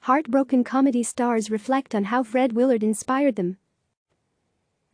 Heartbroken comedy stars reflect on how Fred Willard inspired them.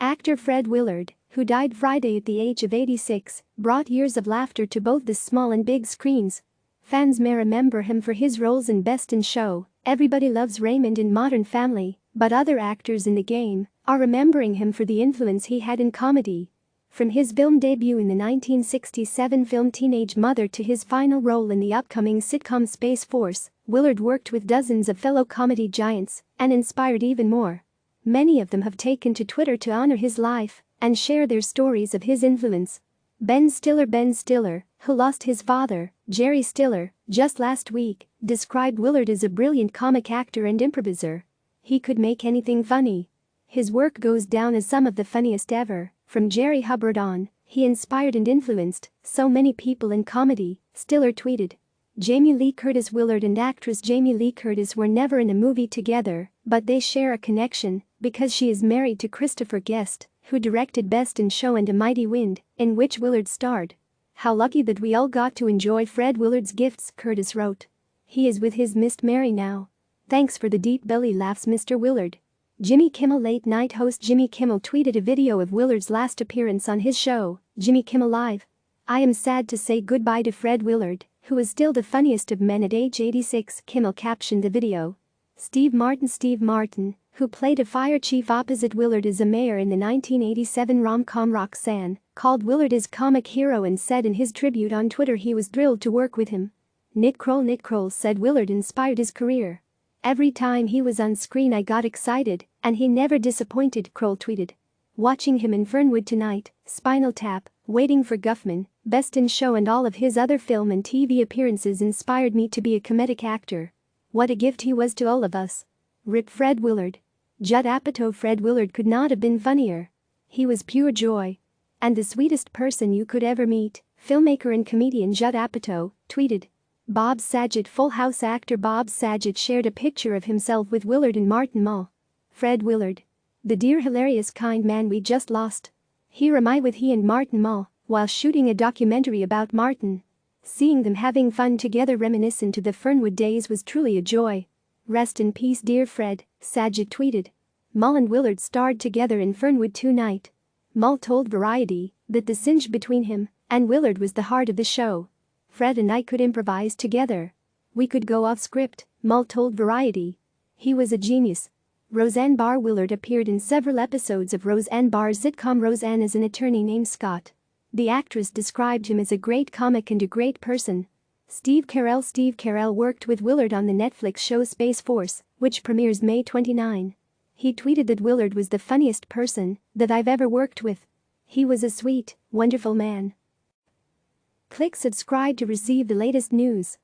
Actor Fred Willard, who died Friday at the age of 86, brought years of laughter to both the small and big screens. Fans may remember him for his roles in Best in Show, Everybody Loves Raymond and Modern Family, but other actors in the game are remembering him for the influence he had in comedy. From his film debut in the 1967 film Teenage Mother to his final role in the upcoming sitcom Space Force, Willard worked with dozens of fellow comedy giants and inspired even more. Many of them have taken to Twitter to honor his life and share their stories of his influence. Ben Stiller, who lost his father, Jerry Stiller, just last week, described Willard as a brilliant comic actor and improviser. He could make anything funny. His work goes down as some of the funniest ever. From Jerry Hubbard on, he inspired and influenced so many people in comedy, Stiller tweeted. Jamie Lee Curtis. Willard and actress Jamie Lee Curtis were never in a movie together, but they share a connection because she is married to Christopher Guest, who directed Best in Show and A Mighty Wind, in which Willard starred. How lucky that we all got to enjoy Fred Willard's gifts, Curtis wrote. He is with his Miss Mary now. Thanks for the deep belly laughs, Mr. Willard. Jimmy Kimmel. Late night host Jimmy Kimmel tweeted a video of Willard's last appearance on his show, Jimmy Kimmel Live. I am sad to say goodbye to Fred Willard, who is still the funniest of men at age 86, Kimmel captioned the video. Steve Martin, who played a fire chief opposite Willard as a mayor in the 1987 rom-com Roxanne, called Willard his comic hero and said in his tribute on Twitter he was thrilled to work with him. Nick Kroll said Willard inspired his career. Every time he was on screen I got excited, and he never disappointed, Kroll tweeted. Watching him in Fernwood Tonight, Spinal Tap, Waiting for Guffman, Best in Show and all of his other film and TV appearances inspired me to be a comedic actor. What a gift he was to all of us. Rip Fred Willard. Judd Apatow. Fred Willard could not have been funnier. He was pure joy. And the sweetest person you could ever meet, filmmaker and comedian Judd Apatow, tweeted. Bob Saget. Full House actor Bob Saget shared a picture of himself with Willard and Martin Mull. Fred Willard. The dear hilarious kind man we just lost. Here am I with he and Martin Mull while shooting a documentary about Martin. Seeing them having fun together reminiscent to the Fernwood days was truly a joy. Rest in peace dear Fred, Saget tweeted. Mull and Willard starred together in Fernwood Tonight. Mull told Variety that the cinch between him and Willard was the heart of the show. Fred and I could improvise together. We could go off script, Mull told Variety. He was a genius. Roseanne Barr. Willard appeared in several episodes of Roseanne Barr's sitcom Roseanne as an attorney named Scott. The actress described him as a great comic and a great person. Steve Carell worked with Willard on the Netflix show Space Force, which premieres May 29. He tweeted that Willard was the funniest person that I've ever worked with. He was a sweet, wonderful man. Click subscribe to receive the latest news.